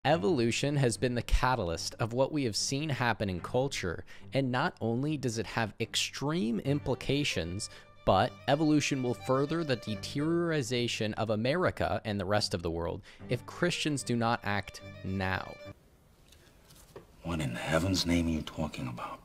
Evolution has been the catalyst of what we have seen happen in culture, and not only does it have extreme implications, but evolution will further the deterioration of America and the rest of the world if Christians do not act now. What in heaven's name are you talking about?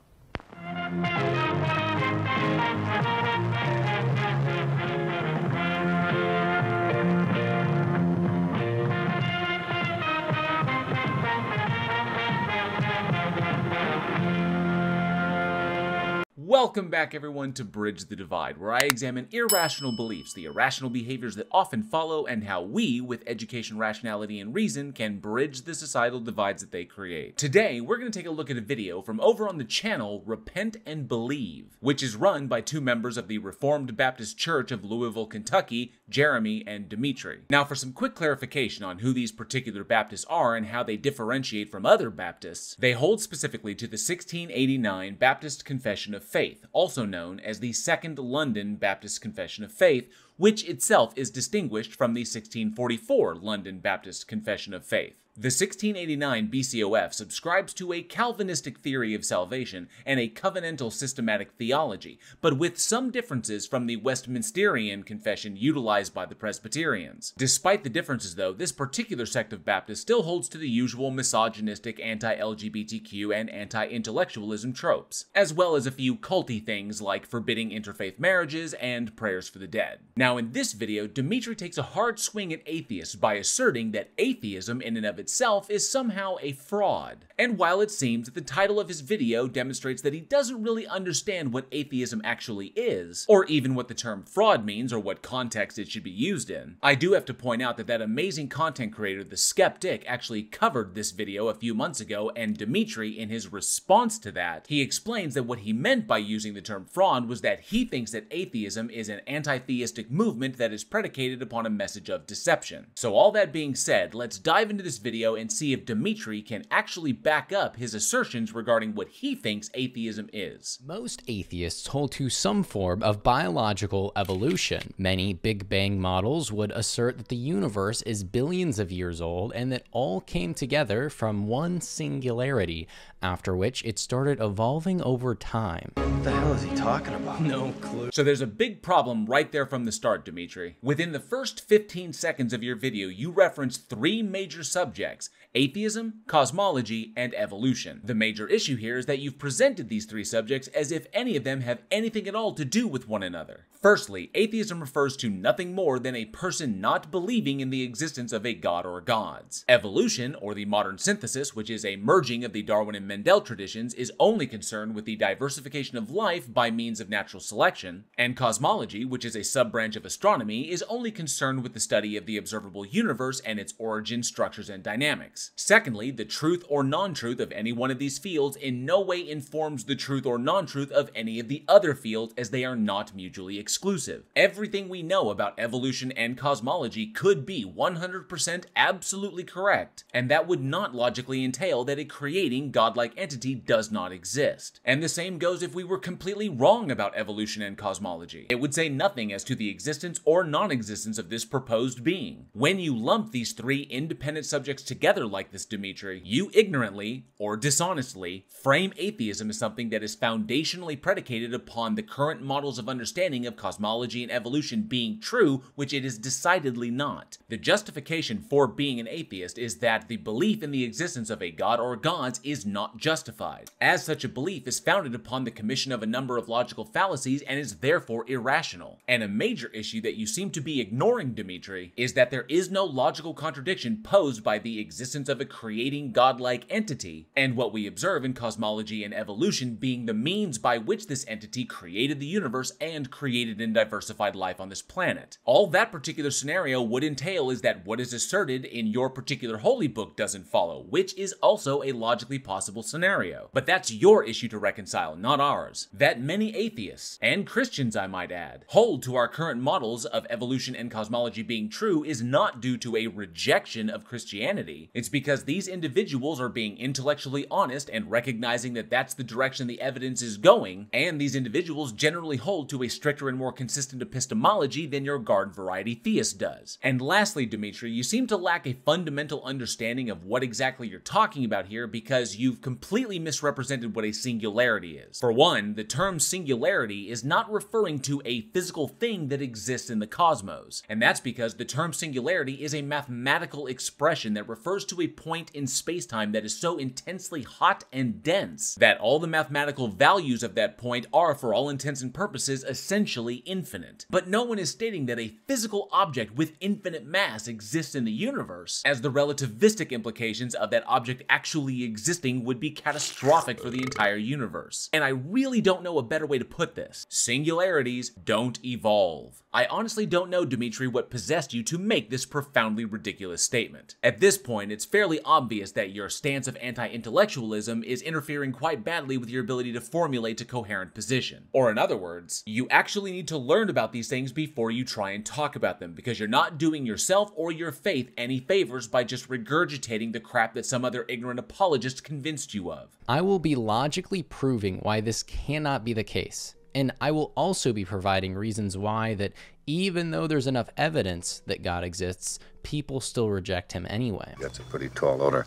Welcome back, everyone, to Bridge the Divide, where I examine irrational beliefs, the irrational behaviors that often follow, and how we, with education, rationality, and reason, can bridge the societal divides that they create. Today, we're going to take a look at a video from over on the channel Repent and Believe, which is run by two members of the Reformed Baptist Church of Louisville, Kentucky, Jeremy and Demitri. Now, for some quick clarification on who these particular Baptists are and how they differentiate from other Baptists, they hold specifically to the 1689 Baptist Confession of Faith, also known as the Second London Baptist Confession of Faith, which itself is distinguished from the 1644 London Baptist Confession of Faith. The 1689 BCOF subscribes to a Calvinistic theory of salvation and a covenantal systematic theology, but with some differences from the Westminsterian confession utilized by the Presbyterians. Despite the differences, though, this particular sect of Baptists still holds to the usual misogynistic, anti-LGBTQ, and anti-intellectualism tropes, as well as a few culty things like forbidding interfaith marriages and prayers for the dead. Now, in this video, Demitri takes a hard swing at atheists by asserting that atheism in and of itself is somehow a fraud. And while it seems that the title of his video demonstrates that he doesn't really understand what atheism actually is, or even what the term fraud means or what context it should be used in, I do have to point out that that amazing content creator, The Skeptic, actually covered this video a few months ago, and Demitri, in his response to that, he explains that what he meant by using the term fraud was that he thinks that atheism is an anti-theistic movement that is predicated upon a message of deception. So all that being said, let's dive into this video and see if Demitri can actually back up his assertions regarding what he thinks atheism is. Most atheists hold to some form of biological evolution. Many Big Bang models would assert that the universe is billions of years old and that all came together from one singularity, after which it started evolving over time. What the hell is he talking about? No clue. So there's a big problem right there from the start, Demitri. Within the first 15 seconds of your video, you reference three major subjects: atheism, cosmology, and evolution. The major issue here is that you've presented these three subjects as if any of them have anything at all to do with one another. Firstly, atheism refers to nothing more than a person not believing in the existence of a god or gods. Evolution, or the modern synthesis, which is a merging of the Darwin and Mendel traditions, is only concerned with the diversification of life by means of natural selection, and cosmology, which is a sub-branch of astronomy, is only concerned with the study of the observable universe and its origin, structures, and dynamics. Secondly, the truth or non-truth of any one of these fields in no way informs the truth or non-truth of any of the other fields, as they are not mutually exclusive. Everything we know about evolution and cosmology could be 100% absolutely correct, and that would not logically entail that a creating godlike entity does not exist. And the same goes if we were completely wrong about evolution and cosmology. It would say nothing as to the existence or non-existence of this proposed being. When you lump these three independent subjects together like this, Demitri, you ignorantly, or dishonestly, frame atheism as something that is foundationally predicated upon the current models of understanding of cosmology and evolution being true, which it is decidedly not. The justification for being an atheist is that the belief in the existence of a god or gods is not justified, as such a belief is founded upon the commission of a number of logical fallacies and is therefore irrational. And a major issue that you seem to be ignoring, Demitri, is that there is no logical contradiction posed by the existence of a creating godlike entity, and what we observe in cosmology and evolution being the means by which this entity created the universe and created and diversified life on this planet. All that particular scenario would entail is that what is asserted in your particular holy book doesn't follow, which is also a logically possible scenario. But that's your issue to reconcile, not ours. That many atheists, and Christians I might add, hold to our current models of evolution and cosmology being true is not due to a rejection of Christianity. It's because these individuals are being intellectually honest and recognizing that that's the direction the evidence is going, and these individuals generally hold to a stricter and more consistent epistemology than your garden variety theist does. And lastly, Demitri, you seem to lack a fundamental understanding of what exactly you're talking about here because you've completely misrepresented what a singularity is. For one, the term singularity is not referring to a physical thing that exists in the cosmos, and that's because the term singularity is a mathematical expression that refers to a point in space-time that is so intensely hot and dense that all the mathematical values of that point are, for all intents and purposes, essentially infinite. But no one is stating that a physical object with infinite mass exists in the universe, as the relativistic implications of that object actually existing would be catastrophic for the entire universe. And I really don't know a better way to put this. Singularities don't evolve. I honestly don't know, Demitri, what possessed you to make this profoundly ridiculous statement. At this point, it's fairly obvious that your stance of anti-intellectualism is interfering quite badly with your ability to formulate a coherent position. Or in other words, you actually need to learn about these things before you try and talk about them, because you're not doing yourself or your faith any favors by just regurgitating the crap that some other ignorant apologist convinced you of. I will be logically proving why this cannot be the case. And I will also be providing reasons why that even though there's enough evidence that God exists, people still reject him anyway. That's a pretty tall order.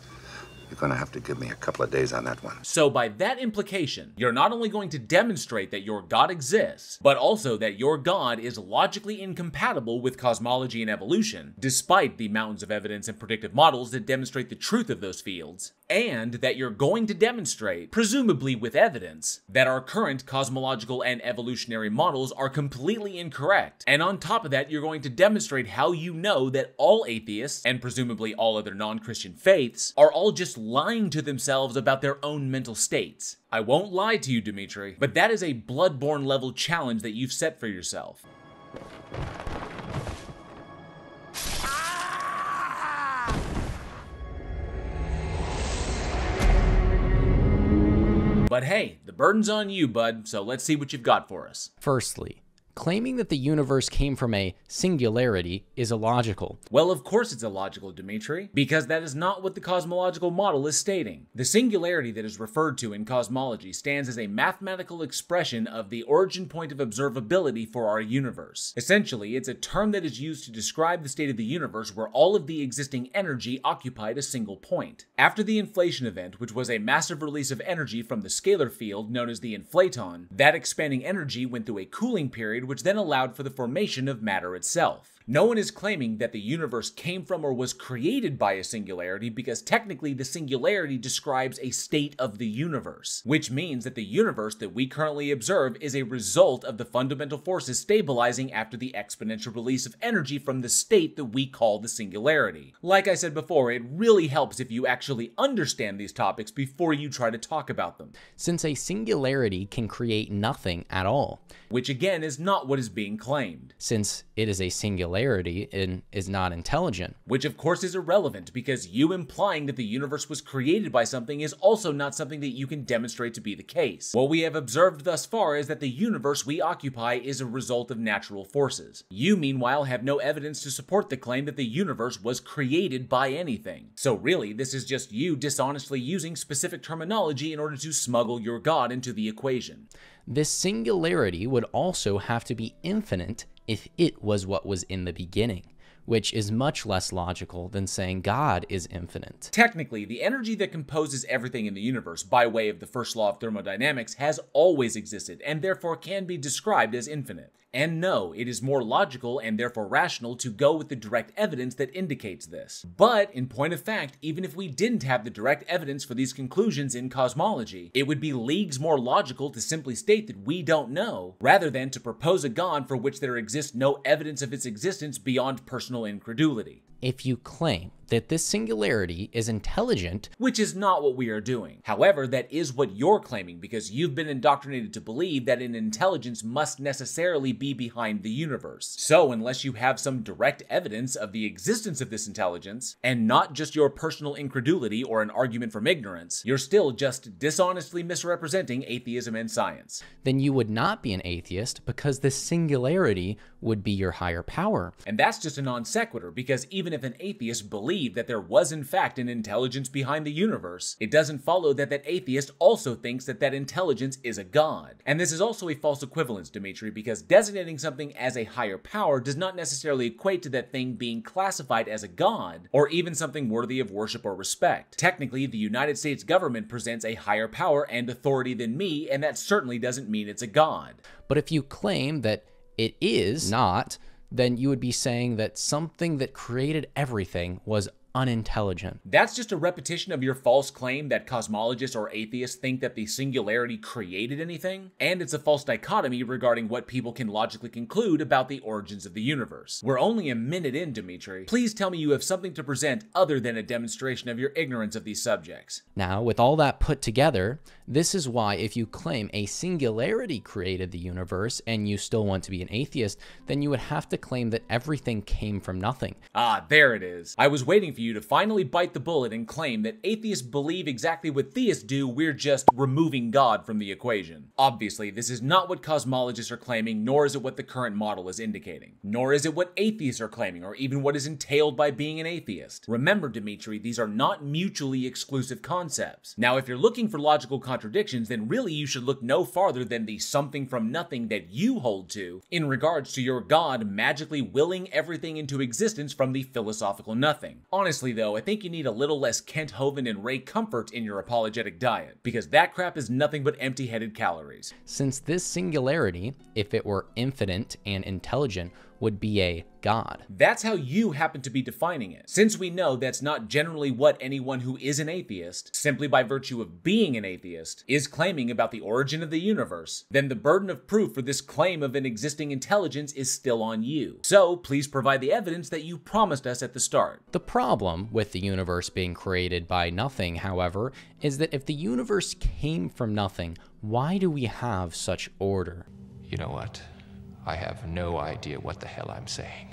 You're gonna have to give me a couple of days on that one. So by that implication, you're not only going to demonstrate that your God exists, but also that your God is logically incompatible with cosmology and evolution, despite the mountains of evidence and predictive models that demonstrate the truth of those fields, and that you're going to demonstrate, presumably with evidence, that our current cosmological and evolutionary models are completely incorrect. And on top of that, you're going to demonstrate how you know that all atheists, and presumably all other non-Christian faiths, are all just lying to themselves about their own mental states. I won't lie to you, Demitri, but that is a Bloodborne level challenge that you've set for yourself. But hey, the burden's on you, bud, so let's see what you've got for us. Firstly, claiming that the universe came from a singularity is illogical. Well, of course it's illogical, Demitri, because that is not what the cosmological model is stating. The singularity that is referred to in cosmology stands as a mathematical expression of the origin point of observability for our universe. Essentially, it's a term that is used to describe the state of the universe where all of the existing energy occupied a single point. After the inflation event, which was a massive release of energy from the scalar field known as the inflaton, that expanding energy went through a cooling period which then allowed for the formation of matter itself. No one is claiming that the universe came from or was created by a singularity because technically the singularity describes a state of the universe, which means that the universe that we currently observe is a result of the fundamental forces stabilizing after the exponential release of energy from the state that we call the singularity. Like I said before, it really helps if you actually understand these topics before you try to talk about them. Since a singularity can create nothing at all. Which again is not what is being claimed. Since it is a singularity and is not intelligent. Which of course is irrelevant because you implying that the universe was created by something is also not something that you can demonstrate to be the case. What we have observed thus far is that the universe we occupy is a result of natural forces. You meanwhile have no evidence to support the claim that the universe was created by anything. So really this is just you dishonestly using specific terminology in order to smuggle your God into the equation. This singularity would also have to be infinite if it was what was in the beginning, which is much less logical than saying God is infinite. Technically, the energy that composes everything in the universe by way of the first law of thermodynamics has always existed and therefore can be described as infinite. And no, it is more logical and therefore rational to go with the direct evidence that indicates this. But in point of fact, even if we didn't have the direct evidence for these conclusions in cosmology, it would be leagues more logical to simply state that we don't know, rather than to propose a God for which there exists no evidence of its existence beyond personal incredulity. if you claim that this singularity is intelligent, which is not what we are doing. However, that is what you're claiming because you've been indoctrinated to believe that an intelligence must necessarily be behind the universe. So unless you have some direct evidence of the existence of this intelligence, and not just your personal incredulity or an argument from ignorance, you're still just dishonestly misrepresenting atheism and science. then you would not be an atheist because this singularity would be your higher power. And that's just a non sequitur because even if an atheist believed that there was in fact an intelligence behind the universe, it doesn't follow that that atheist also thinks that that intelligence is a god. And this is also a false equivalence, Demitri, because designating something as a higher power does not necessarily equate to that thing being classified as a god or even something worthy of worship or respect. Technically, the United States government presents a higher power and authority than me, and that certainly doesn't mean it's a god. But if you claim that it is not, then you would be saying that something that created everything was unintelligent. That's just a repetition of your false claim that cosmologists or atheists think that the singularity created anything, and it's a false dichotomy regarding what people can logically conclude about the origins of the universe. We're only a minute in, Demitri. Please tell me you have something to present other than a demonstration of your ignorance of these subjects. Now, with all that put together, this is why if you claim a singularity created the universe and you still want to be an atheist, then you would have to claim that everything came from nothing. Ah, there it is. I was waiting for you to finally bite the bullet and claim that atheists believe exactly what theists do, we're just removing God from the equation. Obviously, this is not what cosmologists are claiming, nor is it what the current model is indicating. Nor is it what atheists are claiming, or even what is entailed by being an atheist. Remember, Demitri, these are not mutually exclusive concepts. Now, if you're looking for logical contradictions, then really you should look no farther than the something from nothing that you hold to in regards to your God magically willing everything into existence from the philosophical nothing. Honestly, though, I think you need a little less Kent Hovind and Ray Comfort in your apologetic diet, because that crap is nothing but empty-headed calories. Since this singularity, if it were infinite and intelligent, would be a god. That's how you happen to be defining it. Since we know that's not generally what anyone who is an atheist, simply by virtue of being an atheist, is claiming about the origin of the universe, then the burden of proof for this claim of an existing intelligence is still on you. So please provide the evidence that you promised us at the start. The problem with the universe being created by nothing, however, is that if the universe came from nothing, why do we have such order? You know what? I have no idea what the hell I'm saying.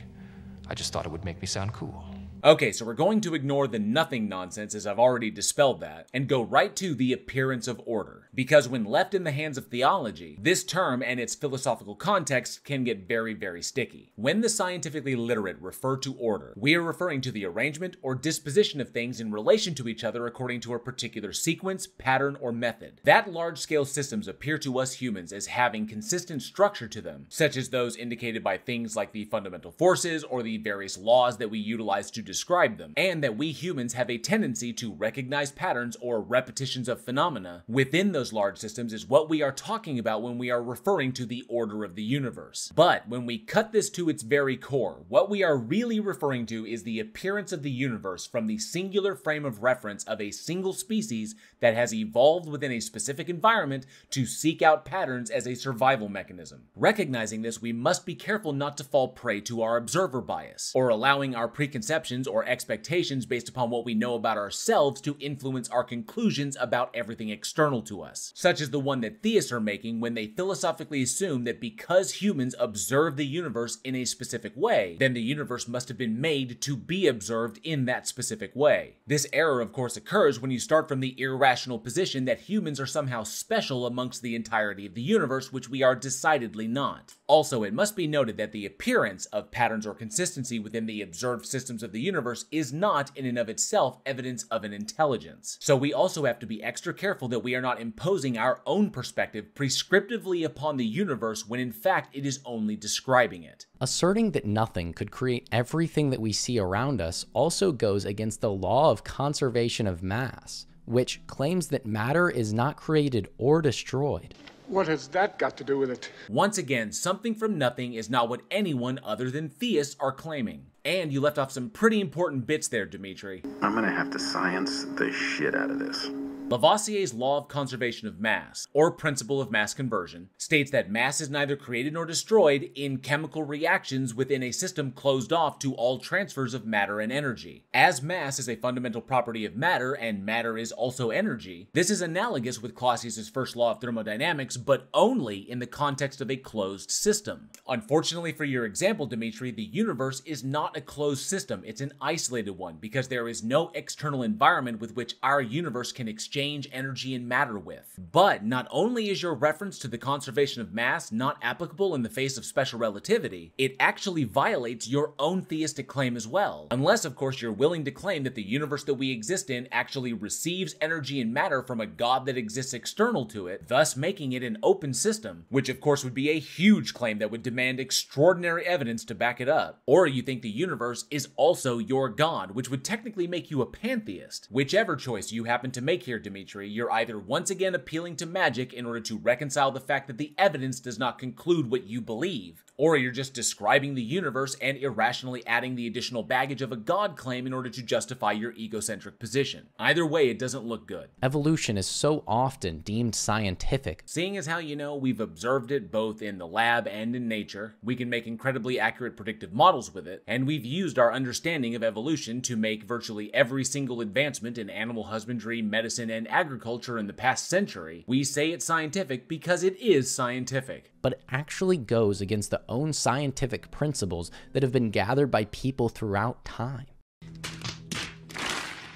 I just thought it would make me sound cool. Okay, so we're going to ignore the nothing nonsense, as I've already dispelled that, and go right to the appearance of order. Because when left in the hands of theology, this term and its philosophical context can get very, very sticky. When the scientifically literate refer to order, we are referring to the arrangement or disposition of things in relation to each other according to a particular sequence, pattern, or method. That large-scale systems appear to us humans as having consistent structure to them, such as those indicated by things like the fundamental forces or the various laws that we utilize to describe them, and that we humans have a tendency to recognize patterns or repetitions of phenomena within those large systems is what we are talking about when we are referring to the order of the universe. But when we cut this to its very core, what we are really referring to is the appearance of the universe from the singular frame of reference of a single species that has evolved within a specific environment to seek out patterns as a survival mechanism. Recognizing this, we must be careful not to fall prey to our observer bias, or allowing our preconceptions or expectations based upon what we know about ourselves to influence our conclusions about everything external to us, such as the one that theists are making when they philosophically assume that because humans observe the universe in a specific way, then the universe must have been made to be observed in that specific way. This error, of course, occurs when you start from the irrational position that humans are somehow special amongst the entirety of the universe, which we are decidedly not. Also, it must be noted that the appearance of patterns or consistency within the observed systems of the universe is not in and of itself evidence of an intelligence. So we also have to be extra careful that we are not imposing our own perspective prescriptively upon the universe when in fact it is only describing it. Asserting that nothing could create everything that we see around us also goes against the law of conservation of mass, which claims that matter is not created or destroyed. What has that got to do with it? Once again, something from nothing is not what anyone other than theists are claiming. And you left off some pretty important bits there, Demitri. I'm gonna have to science the shit out of this. Lavoisier's law of conservation of mass, or principle of mass conversion, states that mass is neither created nor destroyed in chemical reactions within a system closed off to all transfers of matter and energy. As mass is a fundamental property of matter, and matter is also energy, this is analogous with Clausius's first law of thermodynamics, but only in the context of a closed system. Unfortunately for your example, Demitri, the universe is not a closed system, it's an isolated one, because there is no external environment with which our universe can exchange energy and matter with. But not only is your reference to the conservation of mass not applicable in the face of special relativity, it actually violates your own theistic claim as well. Unless, of course, you're willing to claim that the universe that we exist in actually receives energy and matter from a god that exists external to it, thus making it an open system, which of course would be a huge claim that would demand extraordinary evidence to back it up. Or you think the universe is also your god, which would technically make you a pantheist. Whichever choice you happen to make here, Demitri, you're either once again appealing to magic in order to reconcile the fact that the evidence does not conclude what you believe, or you're just describing the universe and irrationally adding the additional baggage of a god claim in order to justify your egocentric position. Either way, it doesn't look good. Evolution is so often deemed scientific. Seeing as how we've observed it both in the lab and in nature, we can make incredibly accurate predictive models with it, and we've used our understanding of evolution to make virtually every single advancement in animal husbandry, medicine, and agriculture in the past century. We say it's scientific because it is scientific. But it actually goes against the own scientific principles that have been gathered by people throughout time.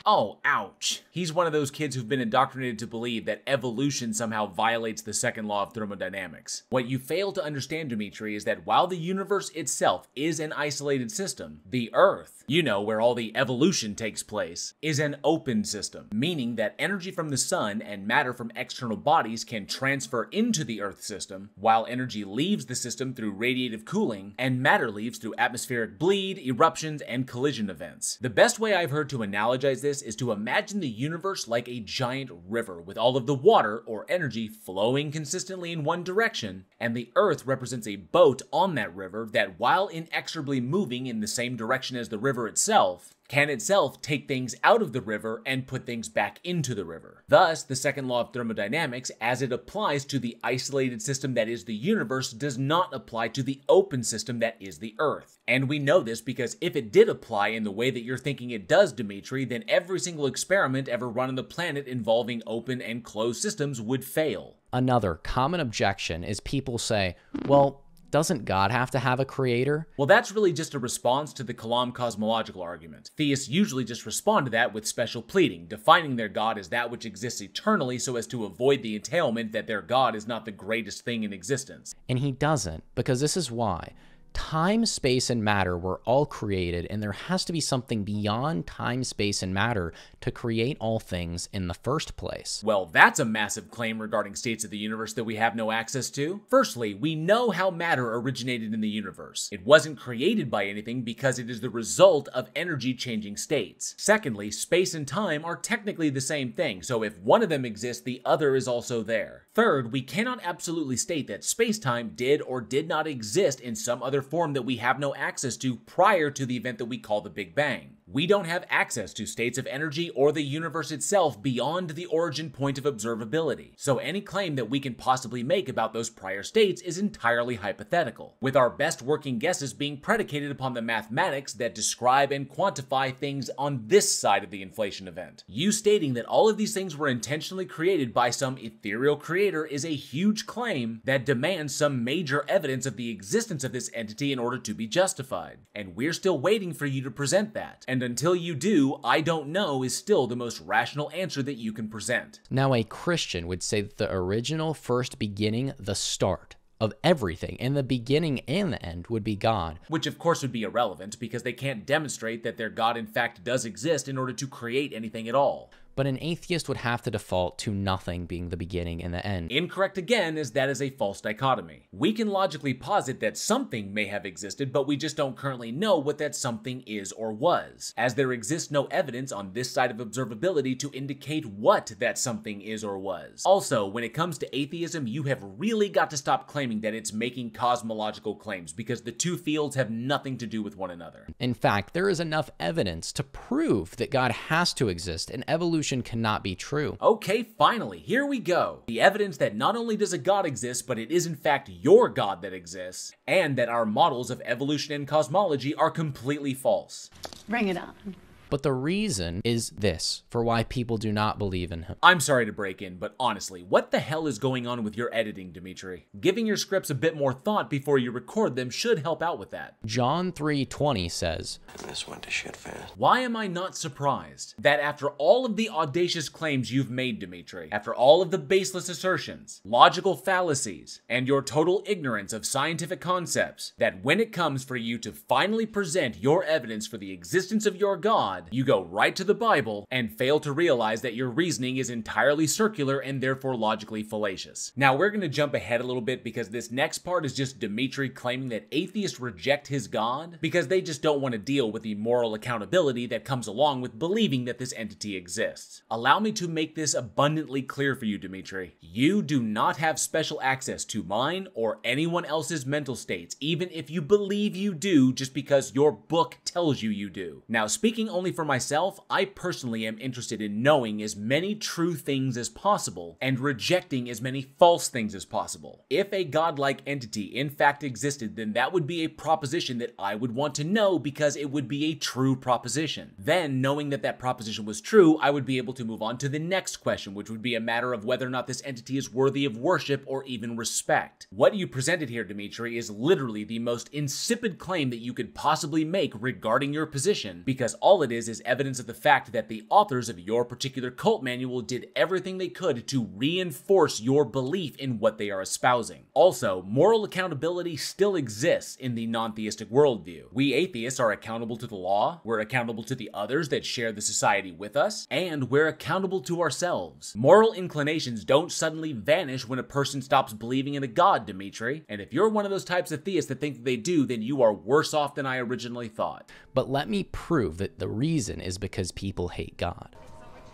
Oh, ouch. He's one of those kids who've been indoctrinated to believe that evolution somehow violates the second law of thermodynamics. What you fail to understand, Demitri, is that while the universe itself is an isolated system, the Earth, where all the evolution takes place, is an open system, meaning that energy from the sun and matter from external bodies can transfer into the Earth system, while energy leaves the system through radiative cooling, and matter leaves through atmospheric bleed, eruptions, and collision events. The best way I've heard to analogize this is to imagine the universe like a giant river with all of the water or energy flowing consistently in one direction, and the Earth represents a boat on that river that, while inexorably moving in the same direction as the river itself, can itself take things out of the river and put things back into the river. Thus, the second law of thermodynamics, as it applies to the isolated system that is the universe, does not apply to the open system that is the Earth. And we know this because if it did apply in the way that you're thinking it does, Demitri, then every single experiment ever run on the planet involving open and closed systems would fail. Another common objection is people say, well, doesn't God have to have a creator? Well, that's really just a response to the Kalam cosmological argument. Theists usually just respond to that with special pleading, defining their God as that which exists eternally so as to avoid the entailment that their God is not the greatest thing in existence. And he doesn't, because this is why. Time, space, and matter were all created, and there has to be something beyond time, space, and matter to create all things in the first place. Well, that's a massive claim regarding states of the universe that we have no access to. Firstly, we know how matter originated in the universe. It wasn't created by anything because it is the result of energy changing states. Secondly, space and time are technically the same thing, so if one of them exists, the other is also there. Third, we cannot absolutely state that space-time did or did not exist in some other form that we have no access to prior to the event that we call the Big Bang. We don't have access to states of energy or the universe itself beyond the origin point of observability, so any claim that we can possibly make about those prior states is entirely hypothetical, with our best working guesses being predicated upon the mathematics that describe and quantify things on this side of the inflation event. You stating that all of these things were intentionally created by some ethereal creator is a huge claim that demands some major evidence of the existence of this entity in order to be justified, and we're still waiting for you to present that. And until you do, I don't know is still the most rational answer that you can present. Now, a Christian would say that the original first beginning, the start of everything, and the beginning and the end would be God. Which of course would be irrelevant because they can't demonstrate that their God in fact does exist in order to create anything at all. But an atheist would have to default to nothing being the beginning and the end. Incorrect again, as that is a false dichotomy. We can logically posit that something may have existed, but we just don't currently know what that something is or was, as there exists no evidence on this side of observability to indicate what that something is or was. Also, when it comes to atheism, you have really got to stop claiming that it's making cosmological claims, because the two fields have nothing to do with one another. In fact, there is enough evidence to prove that God has to exist, and evolution evolution cannot be true. Okay, finally, here we go. The evidence that not only does a God exist, but it is in fact your God that exists, and that our models of evolution and cosmology are completely false. Bring it on. But the reason is this for why people do not believe in him. I'm sorry to break in, but honestly, what the hell is going on with your editing, Demitri? Giving your scripts a bit more thought before you record them should help out with that. John 3:20 says, This went to shit fast. Why am I not surprised that after all of the audacious claims you've made, Demitri, after all of the baseless assertions, logical fallacies, and your total ignorance of scientific concepts, that when it comes for you to finally present your evidence for the existence of your God, you go right to the Bible and fail to realize that your reasoning is entirely circular and therefore logically fallacious. Now we're going to jump ahead a little bit because this next part is just Demitri claiming that atheists reject his God because they just don't want to deal with the moral accountability that comes along with believing that this entity exists. Allow me to make this abundantly clear for you, Demitri. You do not have special access to mine or anyone else's mental states, even if you believe you do just because your book tells you do. Now, speaking only for myself, I personally am interested in knowing as many true things as possible and rejecting as many false things as possible. If a godlike entity in fact existed, then that would be a proposition that I would want to know because it would be a true proposition. Then, knowing that that proposition was true, I would be able to move on to the next question, which would be a matter of whether or not this entity is worthy of worship or even respect. What you presented here, Demitri, is literally the most insipid claim that you could possibly make regarding your position, because all it is evidence of the fact that the authors of your particular cult manual did everything they could to reinforce your belief in what they are espousing. Also, moral accountability still exists in the non-theistic worldview. We atheists are accountable to the law, we're accountable to the others that share the society with us, and we're accountable to ourselves. Moral inclinations don't suddenly vanish when a person stops believing in a God, Demitri, and if you're one of those types of theists that think that they do, then you are worse off than I originally thought. But let me prove that the reason is because people hate God.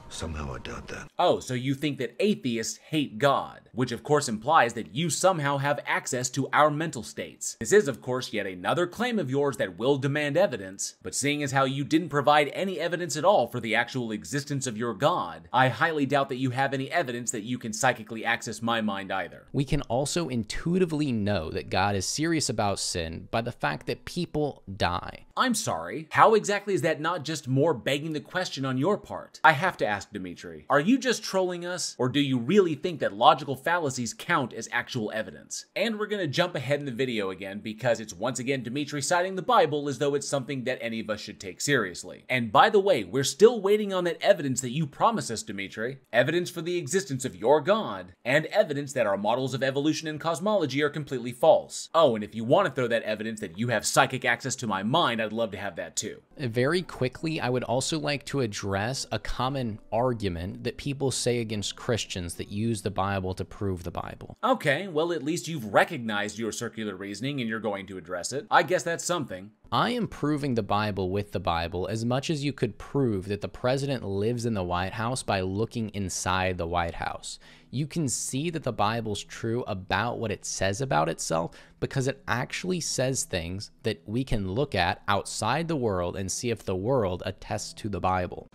Somehow I doubt that. Oh, so you think that atheists hate God, which of course implies that you somehow have access to our mental states. This is of course yet another claim of yours that will demand evidence, but seeing as how you didn't provide any evidence at all for the actual existence of your God, I highly doubt that you have any evidence that you can psychically access my mind either. We can also intuitively know that God is serious about sin by the fact that people die. I'm sorry, how exactly is that not just more begging the question on your part? I have to ask, Demitri, are you just trolling us, or do you really think that logical fallacies count as actual evidence? And we're gonna jump ahead in the video again because it's once again Demitri citing the Bible as though it's something that any of us should take seriously. And by the way, we're still waiting on that evidence that you promised us, Demitri. Evidence for the existence of your God, and evidence that our models of evolution and cosmology are completely false. Oh, and if you want to throw that evidence that you have psychic access to my mind, I'd love to have that too. Very quickly, I would also like to address a common argument that people say against Christians that use the Bible to prove the Bible. Okay, well at least you've recognized your circular reasoning and you're going to address it. I guess that's something. I am proving the Bible with the Bible as much as you could prove that the president lives in the White House by looking inside the White House. You can see that the Bible's true about what it says about itself because it actually says things that we can look at outside the world and see if the world attests to the Bible.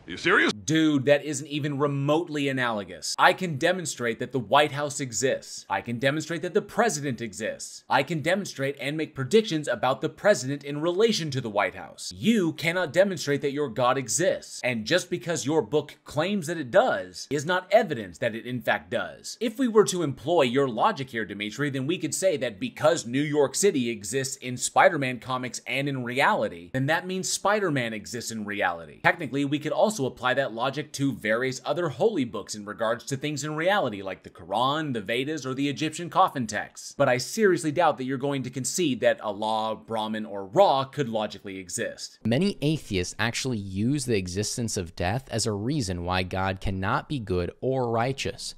You serious? Dude, that isn't even remotely analogous. I can demonstrate that the White House exists. I can demonstrate that the president exists. I can demonstrate and make predictions about the president in relation to the White House. You cannot demonstrate that your God exists. And just because your book claims that it does, is not evidence that it in fact does. If we were to employ your logic here, Demitri, then we could say that because New York City exists in Spider-Man comics and in reality, then that means Spider-Man exists in reality. Technically, we could also apply that logic to various other holy books in regards to things in reality, like the Quran, the Vedas, or the Egyptian coffin texts. But I seriously doubt that you're going to concede that Allah, Brahman, or Ra could logically exist. Many atheists actually use the existence of death as a reason why God cannot be good or righteous.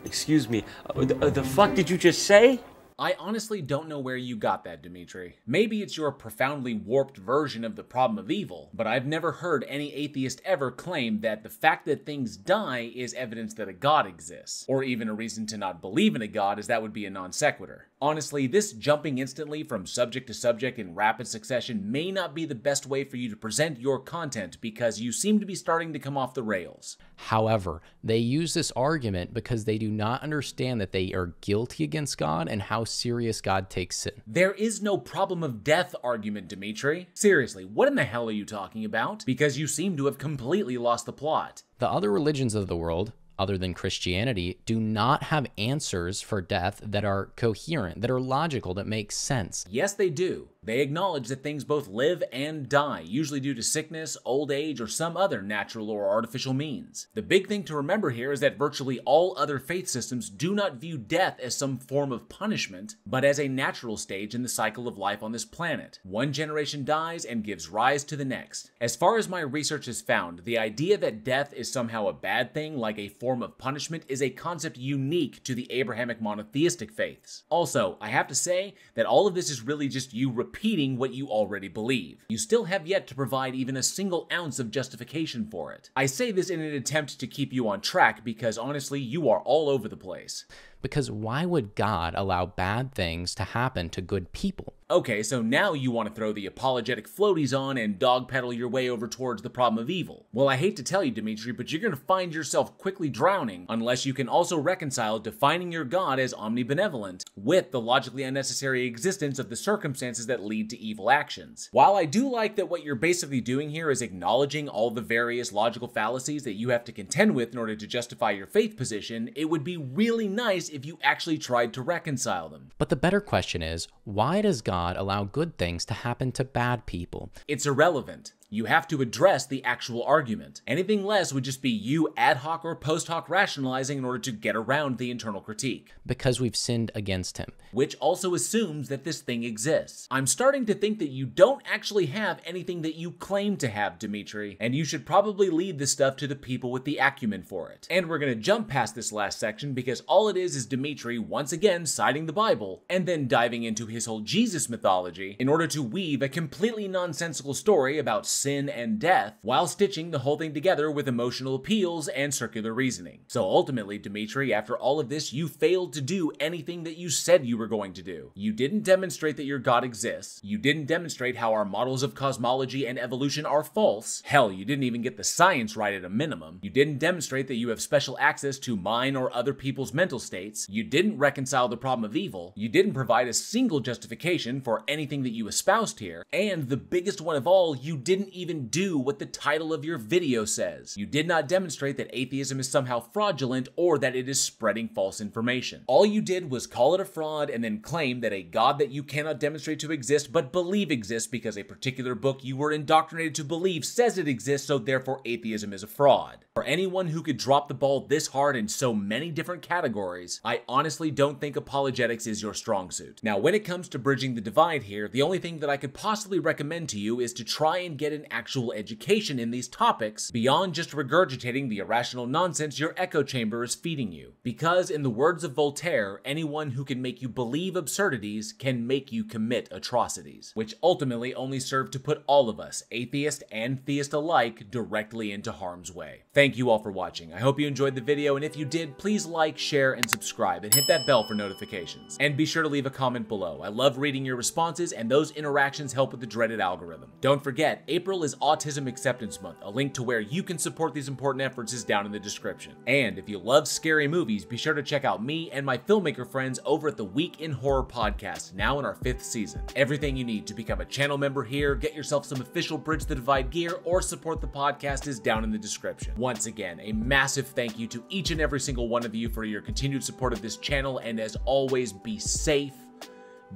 Excuse me, the fuck did you just say? I honestly don't know where you got that, Demitri. Maybe it's your profoundly warped version of the problem of evil, but I've never heard any atheist ever claim that the fact that things die is evidence that a god exists, or even a reason to not believe in a god, as that would be a non sequitur. Honestly, this jumping instantly from subject to subject in rapid succession may not be the best way for you to present your content because you seem to be starting to come off the rails. However, they use this argument because they do not understand that they are guilty against God and how serious God takes sin. There is no problem of death argument, Demitri. Seriously, what in the hell are you talking about? Because you seem to have completely lost the plot. The other religions of the world, other than Christianity, do not have answers for death that are coherent, that are logical, that make sense. Yes, they do. They acknowledge that things both live and die, usually due to sickness, old age, or some other natural or artificial means. The big thing to remember here is that virtually all other faith systems do not view death as some form of punishment, but as a natural stage in the cycle of life on this planet. One generation dies and gives rise to the next. As far as my research has found, the idea that death is somehow a bad thing, like a form of punishment, is a concept unique to the Abrahamic monotheistic faiths. Also, I have to say that all of this is really just you repeating what you already believe. You still have yet to provide even a single ounce of justification for it. I say this in an attempt to keep you on track because honestly, you are all over the place. Because why would God allow bad things to happen to good people? Okay, so now you want to throw the apologetic floaties on and dog pedal your way over towards the problem of evil. Well, I hate to tell you, Demitri, but you're going to find yourself quickly drowning unless you can also reconcile defining your God as omnibenevolent with the logically unnecessary existence of the circumstances that lead to evil actions. While I do like that what you're basically doing here is acknowledging all the various logical fallacies that you have to contend with in order to justify your faith position, it would be really nice if you actually tried to reconcile them. But the better question is, why does God allow good things to happen to bad people? It's irrelevant. You have to address the actual argument. Anything less would just be you ad hoc or post hoc rationalizing in order to get around the internal critique. Because we've sinned against him. Which also assumes that this thing exists. I'm starting to think that you don't actually have anything that you claim to have, Demitri, and you should probably leave this stuff to the people with the acumen for it. And we're gonna jump past this last section because all it is Demitri once again citing the Bible and then diving into his whole Jesus mythology in order to weave a completely nonsensical story about sin and death while stitching the whole thing together with emotional appeals and circular reasoning. So ultimately, Demitri, after all of this, you failed to do anything that you said you were going to do. You didn't demonstrate that your God exists. You didn't demonstrate how our models of cosmology and evolution are false. Hell, you didn't even get the science right at a minimum. You didn't demonstrate that you have special access to mine or other people's mental states. You didn't reconcile the problem of evil. You didn't provide a single justification for anything that you espoused here. And the biggest one of all, you didn't even do what the title of your video says. You did not demonstrate that atheism is somehow fraudulent or that it is spreading false information. All you did was call it a fraud and then claim that a God that you cannot demonstrate to exist but believe exists because a particular book you were indoctrinated to believe says it exists, so therefore atheism is a fraud. For anyone who could drop the ball this hard in so many different categories, I honestly don't think apologetics is your strong suit. Now, when it comes to bridging the divide here, the only thing that I could possibly recommend to you is to try and get an actual education in these topics beyond just regurgitating the irrational nonsense your echo chamber is feeding you. Because in the words of Voltaire, anyone who can make you believe absurdities can make you commit atrocities, which ultimately only serve to put all of us, atheist and theist alike, directly into harm's way. Thank you all for watching. I hope you enjoyed the video, and if you did, please like, share, and subscribe, and hit that bell for notifications. And be sure to leave a comment below. I love reading your responses, and those interactions help with the dreaded algorithm. Don't forget, April is Autism Acceptance Month. A link to where you can support these important efforts is down in the description. And if you love scary movies, be sure to check out me and my filmmaker friends over at the Week in Horror podcast, now in our 5th season. Everything you need to become a channel member here, get yourself some official Bridge the Divide gear, or support the podcast is down in the description. Once again, a massive thank you to each and every single one of you for your continued support of this channel, and as always, be safe,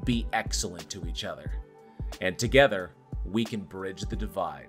be excellent to each other, and together, we can bridge the divide.